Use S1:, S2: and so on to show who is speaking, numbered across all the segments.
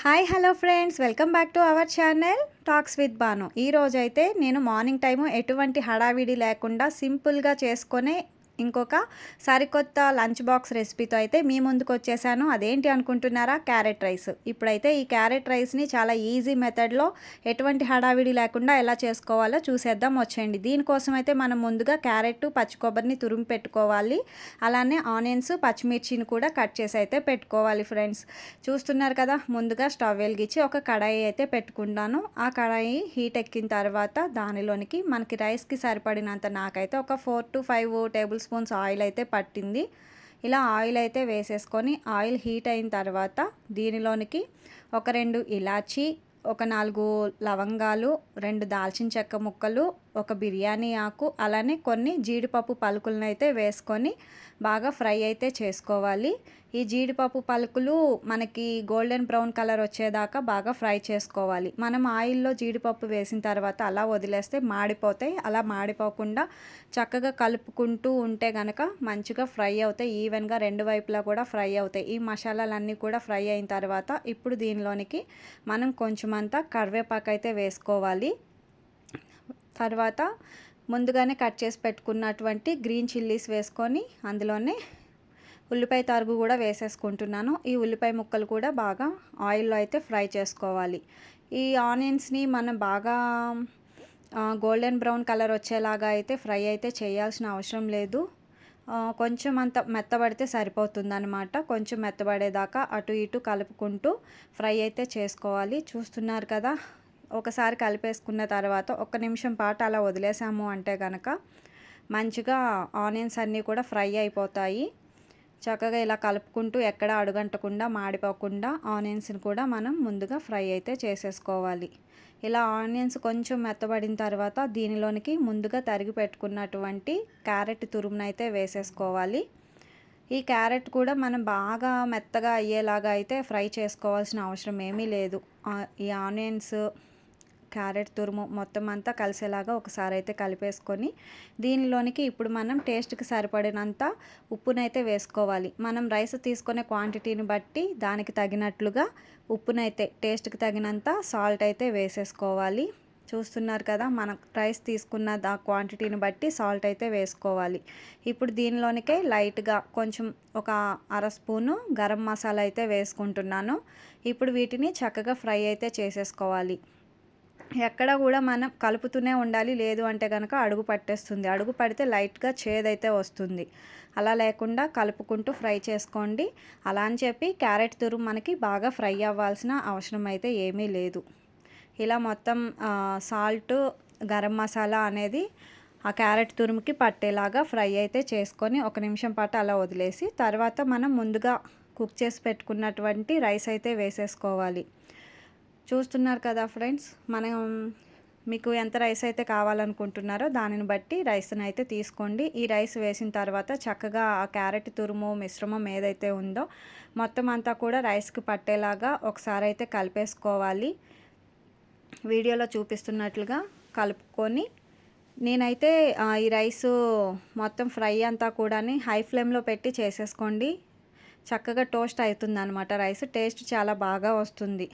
S1: Hi hello friends, welcome back to our channel talks with Banu. ఈరోజైతే నేను morning time ఎటువంటి హడావిడి లేకుండా సింపుల్గా చేసుకునే ఇంకొక సరికొత్త లంచ్ బాక్స్ రెసిపీతో అయితే మీ ముందుకు వచ్చేసాను. అదేంటి అనుకుంటున్నారా? Carrot rice. ఇప్పుడైతే ఈ క్యారెట్ రైస్ని చాలా ఈజీ మెథడ్లో ఎటువంటి హడావిడి లేకుండా ఎలా చేసుకోవాలో చూసేద్దాం వచ్చేయండి. దీనికోసం అయితే మనం ముందుగా క్యారెట్, పచ్చి కొబ్బరిని తురిమి పెట్టుకోవాలి. అలానే ఆనియన్స్, పచ్చిమిర్చిని కూడా కట్ చేసి అయితే పెట్టుకోవాలి ఫ్రెండ్స్. చూస్తున్నారు కదా, ముందుగా స్టవ్ వెలిగించి ఒక కడాయి అయితే పెట్టుకుంటాను. ఆ కడాయి హీట్ ఎక్కిన తర్వాత దానిలోనికి మనకి రైస్కి సరిపడినంత నాకైతే ఒక 4 to 5 టేబుల్ స్పూన్స్ ఆయిల్ అయితే పట్టింది. ఇలా ఆయిల్ అయితే వేసేసుకొని ఆయిల్ హీట్ అయిన తర్వాత దీనిలోనికి ఒక 2 ఇలాచి, ఒక 4 లవంగాలు, 2 దాల్చిన చెక్క ముక్కలు, ఒక బిర్యానీ ఆకు, అలానే కొన్ని జీడిపప్పు పలుకులను అయితే వేసుకొని బాగా ఫ్రై అయితే చేసుకోవాలి. ఈ జీడిపప్పు పలుకులు మనకి గోల్డెన్ బ్రౌన్ కలర్ వచ్చేదాకా బాగా ఫ్రై చేసుకోవాలి. మనం ఆయిల్లో జీడిపప్పు వేసిన తర్వాత అలా వదిలేస్తే మాడిపోతాయి. అలా మాడిపోకుండా చక్కగా కలుపుకుంటూ ఉంటే కనుక మంచిగా ఫ్రై అవుతాయి. ఈవెన్గా రెండు వైపులా కూడా ఫ్రై అవుతాయి. ఈ మసాలాలన్నీ కూడా ఫ్రై అయిన తర్వాత ఇప్పుడు దీనిలోనికి మనం కొంచెం అంతా కరివేపాకు అయితే వేసుకోవాలి. తర్వాత ముందుగానే కట్ చేసి పెట్టుకున్నటువంటి గ్రీన్ చిల్లీస్ వేసుకొని అందులోనే ఉల్లిపాయ తరుగు కూడా వేసేసుకుంటున్నాను. ఈ ఉల్లిపాయ ముక్కలు కూడా బాగా ఆయిల్లో అయితే ఫ్రై చేసుకోవాలి. ఈ ఆనియన్స్ని మనం బాగా గోల్డెన్ బ్రౌన్ కలర్ వచ్చేలాగా అయితే ఫ్రై అయితే చేయాల్సిన అవసరం లేదు. కొంచెం అంత మెత్తబడితే సరిపోతుందన్నమాట. కొంచెం మెత్తబడేదాకా అటు ఇటు కలుపుకుంటూ ఫ్రై అయితే చేసుకోవాలి. చూస్తున్నారు కదా, ఒకసారి కలిపేసుకున్న తర్వాత 1 నిమిషం పాటు అలా వదిలేసాము అంటే కనుక మంచిగా ఆనియన్స్ అన్నీ కూడా ఫ్రై అయిపోతాయి. చక్కగా ఇలా కలుపుకుంటూ ఎక్కడ అడుగంటకుండా మాడిపోకుండా ఆనియన్స్ని కూడా మనం ముందుగా ఫ్రై అయితే చేసేసుకోవాలి. ఇలా ఆనియన్స్ కొంచెం మెత్తబడిన తర్వాత దీనిలోనికి ముందుగా తరిగి పెట్టుకున్నటువంటి క్యారెట్ తురుమునైతే వేసేసుకోవాలి. ఈ క్యారెట్ కూడా మనం బాగా మెత్తగా అయ్యేలాగా అయితే ఫ్రై చేసుకోవాల్సిన అవసరం ఏమీ లేదు. ఈ ఆనియన్స్, క్యారెట్ తురుము మొత్తం అంతా కలిసేలాగా ఒకసారి అయితే కలిపేసుకొని దీనిలోనికి ఇప్పుడు మనం టేస్ట్కి సరిపడినంత ఉప్పునైతే వేసుకోవాలి. మనం రైస్ తీసుకునే క్వాంటిటీని బట్టి దానికి తగినట్లుగా ఉప్పునైతే టేస్ట్కి తగినంత సాల్ట్ అయితే వేసేసుకోవాలి. చూస్తున్నారు కదా, మనం రైస్ తీసుకున్న ఆ క్వాంటిటీని బట్టి సాల్ట్ అయితే వేసుకోవాలి. ఇప్పుడు దీనిలోనికే లైట్గా కొంచెం ఒక 1/2 స్పూను గరం మసాలా అయితే వేసుకుంటున్నాను. ఇప్పుడు వీటిని చక్కగా ఫ్రై అయితే చేసేసుకోవాలి. ఎక్కడ కూడా మనం కలుపుతూనే ఉండాలి, లేదు అంటే కనుక అడుగు పట్టేస్తుంది. అడుగు పడితే లైట్గా చేదైతే వస్తుంది. అలా లేకుండా కలుపుకుంటూ ఫ్రై చేసుకోండి. అలా అని చెప్పి క్యారెట్ తురుము మనకి బాగా ఫ్రై అవ్వాల్సిన అవసరం అయితే ఏమీ లేదు. ఇలా మొత్తం సాల్ట్, గరం మసాలా అనేది ఆ క్యారెట్ తురుముకి పట్టేలాగా ఫ్రై అయితే చేసుకొని 1 నిమిషం పాటు అలా వదిలేసి తర్వాత మనం ముందుగా కుక్ చేసి పెట్టుకున్నటువంటి రైస్ అయితే వేసేసుకోవాలి. చూస్తున్నారు కదా ఫ్రెండ్స్, మనం మీకు ఎంత రైస్ అయితే కావాలనుకుంటున్నారో దానిని బట్టి రైస్ని అయితే తీసుకోండి. ఈ రైస్ వేసిన తర్వాత చక్కగా ఆ క్యారెట్ తురుము మిశ్రమం ఏదైతే ఉందో మొత్తం అంతా కూడా రైస్కి పట్టేలాగా ఒకసారి అయితే కలిపేసుకోవాలి. వీడియోలో చూపిస్తున్నట్లుగా కలుపుకొని నేనైతే ఈ రైసు మొత్తం ఫ్రై అంతా కూడా హై ఫ్లేమ్లో పెట్టి చేసేసుకోండి. చక్కగా టోస్ట్ అవుతుంది అనమాట. రైస్ టేస్ట్ చాలా బాగా వస్తుంది.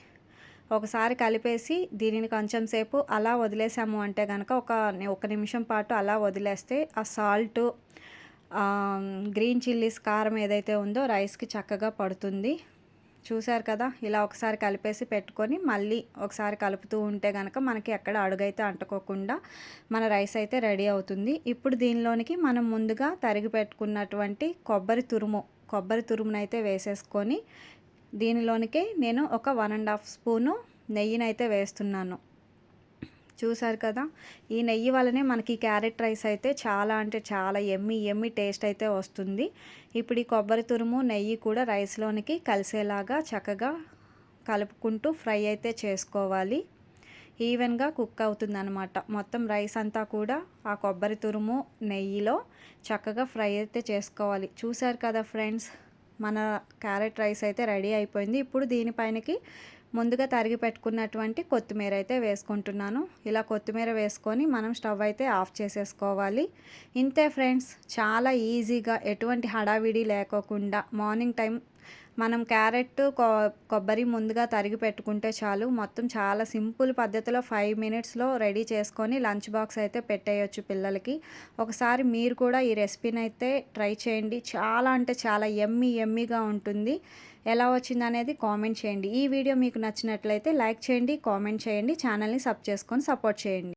S1: ఒకసారి కలిపేసి దీనిని కొంచెం సేపు అలా వదిలేసాము అంటే కనుక ఒక నిమిషం పాటు అలా వదిలేస్తే ఆ సాల్ట్, గ్రీన్ చిల్లీస్ కారం ఏదైతే ఉందో రైస్కి చక్కగా పడుతుంది. చూసారు కదా, ఇలా ఒకసారి కలిపేసి పెట్టుకొని మళ్ళీ ఒకసారి కలుపుతూ ఉంటే కనుక మనకి ఎక్కడ అడుగైతే అంటుకోకుండా మన రైస్ అయితే రెడీ అవుతుంది. ఇప్పుడు దీనిలోనికి మనం ముందుగా తరిగి పెట్టుకున్నటువంటి కొబ్బరి తురుమునైతే వేసేసుకొని దీనిలోనికే నేను ఒక 1.5 స్పూను నెయ్యినైతే వేస్తున్నాను. చూసారు కదా, ఈ నెయ్యి వల్లనే మనకి క్యారెట్ రైస్ అయితే చాలా అంటే చాలా ఎమ్మి టేస్ట్ అయితే వస్తుంది. ఇప్పుడు ఈ కొబ్బరి తురుము, నెయ్యి కూడా రైస్లోనికి కలిసేలాగా చక్కగా కలుపుకుంటూ ఫ్రై అయితే చేసుకోవాలి. ఈవెన్గా కుక్ అవుతుందన్నమాట. మొత్తం రైస్ అంతా కూడా ఆ కొబ్బరి తురుము, నెయ్యిలో చక్కగా ఫ్రై అయితే చేసుకోవాలి. చూసారు కదా ఫ్రెండ్స్, మన క్యారెట్ రైస్ అయితే రెడీ అయిపోయింది. ఇప్పుడు దీనిపైనకి ముందుగా తరిగి పెట్టుకున్నటువంటి కొత్తిమీర అయితే వేసుకుంటున్నాను. ఇలా కొత్తిమీర వేసుకొని మనం స్టవ్ అయితే ఆఫ్ చేసేసుకోవాలి. ఇంతే ఫ్రెండ్స్, చాలా ఈజీగా ఎటువంటి హడావిడి లేకోకుండా మార్నింగ్ టైం మనం క్యారెట్, కొబ్బరి ముందుగా తరిగి పెట్టుకుంటే చాలు. మొత్తం చాలా సింపుల్ పద్ధతిలో 5 మినిట్స్‌లో రెడీ చేసుకొని లంచ్ బాక్స్ అయితే పెట్టేయొచ్చు పిల్లలకి. ఒకసారి మీరు కూడా ఈ రెసిపీనైతే ట్రై చేయండి. చాలా అంటే చాలా యమ్మీగా ఉంటుంది. ఎలా వచ్చిందనేది కామెంట్ చేయండి. ఈ వీడియో మీకు నచ్చినట్లయితే లైక్ చేయండి, కామెంట్ చేయండి, ఛానల్‌ని సబ్ చేసుకొని సపోర్ట్ చేయండి.